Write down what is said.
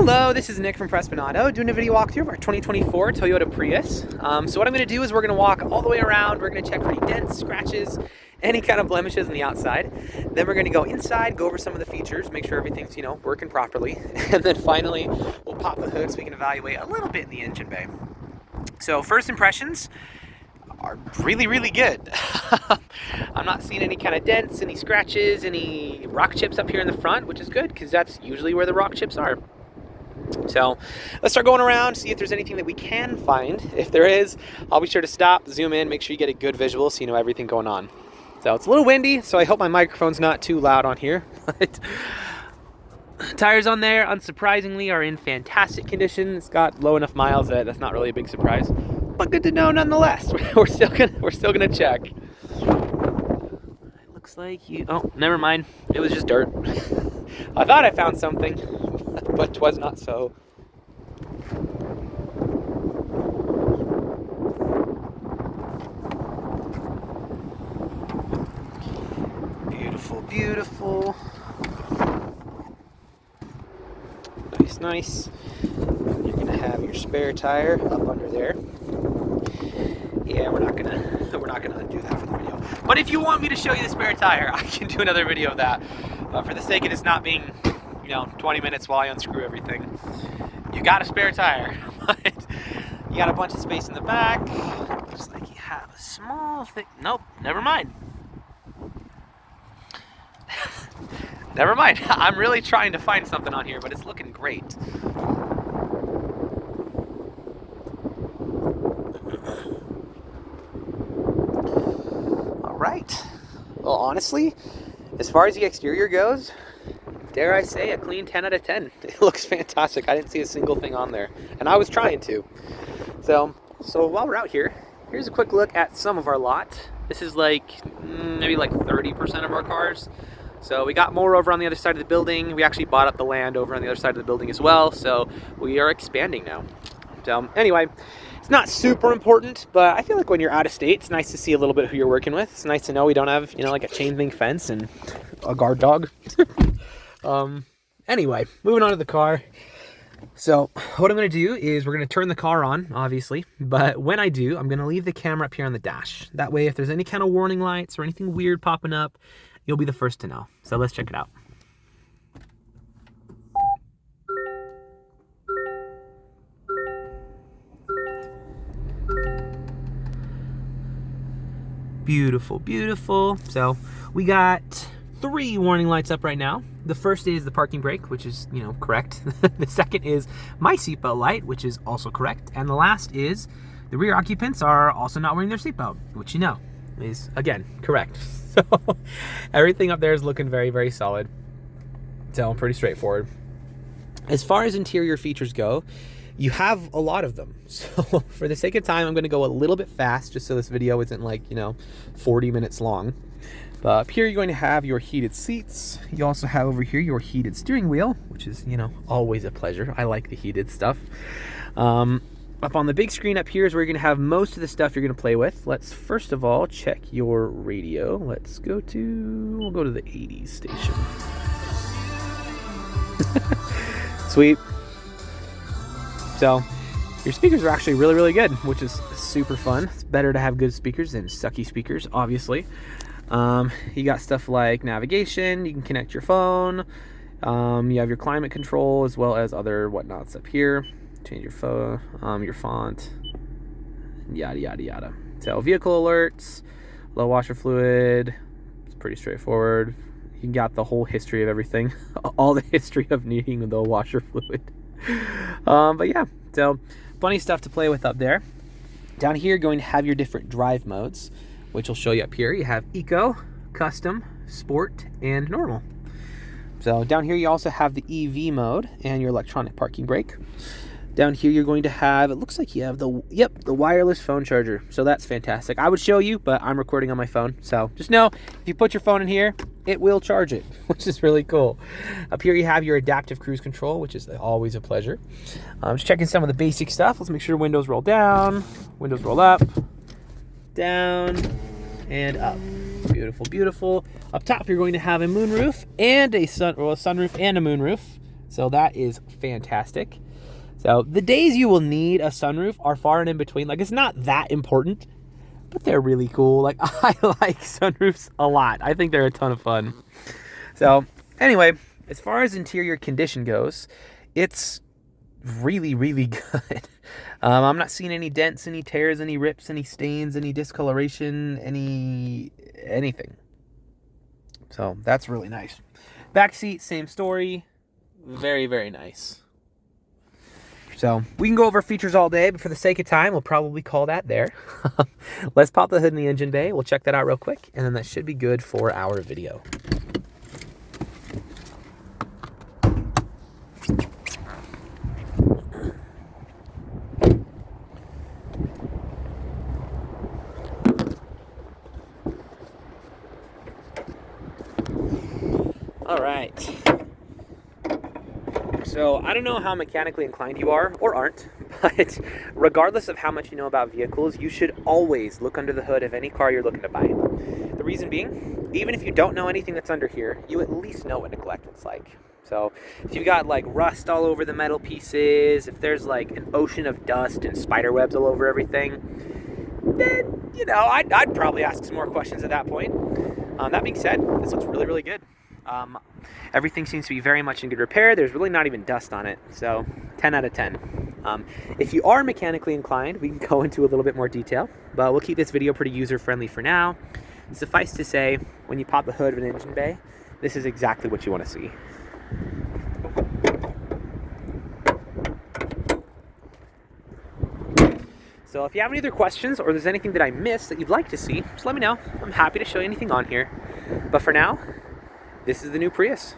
Hello, this is Nick from Prestman doing a video walkthrough of our 2024 Toyota Prius. So what I'm going to do is we're going to walk all the way around. We're going to check for any dents, scratches, any kind of blemishes on the outside. Then we're going to go inside, go over some of the features, make sure everything's, working properly. And then finally, we'll pop the hood so we can evaluate a little bit in the engine bay. So first impressions are really, really good. I'm not seeing any kind of dents, any scratches, any rock chips up here in the front, which is good because that's usually where the rock chips are. So let's start going around, see if there's anything that we can find. If there is, I'll be sure to stop, zoom in, make sure you get a good visual so you know everything going on. So it's a little windy, so I hope my microphone's not too loud on here. But tires on there, unsurprisingly, are in fantastic condition. It's got low enough miles that that's not really a big surprise, but good to know nonetheless. We're still gonna check. It looks like you. Oh, never mind. It was just dirt. I thought I found something, but 'twas not so. Beautiful, beautiful. Nice, nice. You're gonna have your spare tire up under there. Yeah, we're not gonna undo that for the video. But if you want me to show you the spare tire, I can do another video of that. But for the sake of this not being 20 minutes while I unscrew everything, you got a spare tire. But you got a bunch of space in the back. Looks like you have a small thing. Nope, never mind. Never mind. I'm really trying to find something on here, but it's looking great. All right. Well, honestly, as far as the exterior goes, dare I say a clean 10 out of 10. It looks fantastic. I didn't see a single thing on there, and I was trying to. So while we're out here, here's a quick look at some of our lot. This is maybe 30% of our cars. So we got more over on the other side of the building. We actually bought up the land over on the other side of the building as well. So we are expanding now. So anyway, it's not super important, but I feel like when you're out of state, it's nice to see a little bit who you're working with. It's nice to know we don't have, like a chain link fence and a guard dog. Anyway, moving on to the car. So what I'm going to do is we're going to turn the car on, obviously, but when I do, I'm going to leave the camera up here on the dash. That way, if there's any kind of warning lights or anything weird popping up, you'll be the first to know. So let's check it out. Beautiful, beautiful. So we got 3 warning lights up right now. The first is the parking brake, which is, correct. The second is my seatbelt light, which is also correct. And the last is the rear occupants are also not wearing their seatbelt, which is, again, correct. So everything up there is looking very, very solid. So pretty straightforward. As far as interior features go, you have a lot of them. So for the sake of time, I'm going to go a little bit fast just so this video isn't 40 minutes long. But up here, you're going to have your heated seats. You also have over here your heated steering wheel, which is, always a pleasure. I like the heated stuff. Up on the big screen up here is where you're going to have most of the stuff you're going to play with. Let's first of all check your radio. We'll go to the 80s station. Sweet. So your speakers are actually really, really good, which is super fun. It's better to have good speakers than sucky speakers, obviously. You got stuff like navigation. You can connect your phone. You have your climate control as well as other whatnots up here. Change your font, yada, yada, yada. So vehicle alerts, low washer fluid. It's pretty straightforward. You got the whole history of everything. All the history of needing the washer fluid. But yeah, so plenty of stuff to play with up there. Down here, you're going to have your different drive modes, which will show you up here. You have Eco, Custom, Sport, and Normal. So down here, you also have the EV mode and your electronic parking brake. Down here, you're going to have, it looks like you have the wireless phone charger. So that's fantastic. I would show you, but I'm recording on my phone. So just know, if you put your phone in here, it will charge it, which is really cool. Up here, you have your adaptive cruise control, which is always a pleasure. Just checking some of the basic stuff. Let's make sure windows roll down, windows roll up, down, and up. Beautiful, beautiful. Up top, you're going to have a moonroof and a sunroof and a moonroof. So that is fantastic. So the days you will need a sunroof are far and in between. Like, it's not that important, but they're really cool. Like, I like sunroofs a lot. I think they're a ton of fun. So anyway, as far as interior condition goes, it's really, really good. I'm not seeing any dents, any tears, any rips, any stains, any discoloration, anything. So that's really nice. Back seat, same story. Very, very nice. So we can go over features all day, but for the sake of time, we'll probably call that there. Let's pop the hood in the engine bay. We'll check that out real quick, and then that should be good for our video. All right. So I don't know how mechanically inclined you are or aren't, but regardless of how much you know about vehicles, you should always look under the hood of any car you're looking to buy. The reason being, even if you don't know anything that's under here, you at least know what neglect looks like. So if you've got like rust all over the metal pieces, if there's like an ocean of dust and spider webs all over everything, then, you know, I'd probably ask some more questions at that point. That being said, this looks really, really good. Everything seems to be very much in good repair. There's really not even dust on it, so 10 out of 10. If you are mechanically inclined, we can go into a little bit more detail, but we'll keep this video pretty user-friendly for now. Suffice to say, when you pop the hood of an engine bay, this is exactly what you want to see. So if you have any other questions or there's anything that I missed that you'd like to see, just let me know. I'm happy to show you anything on here. But for now, this is the new Prius.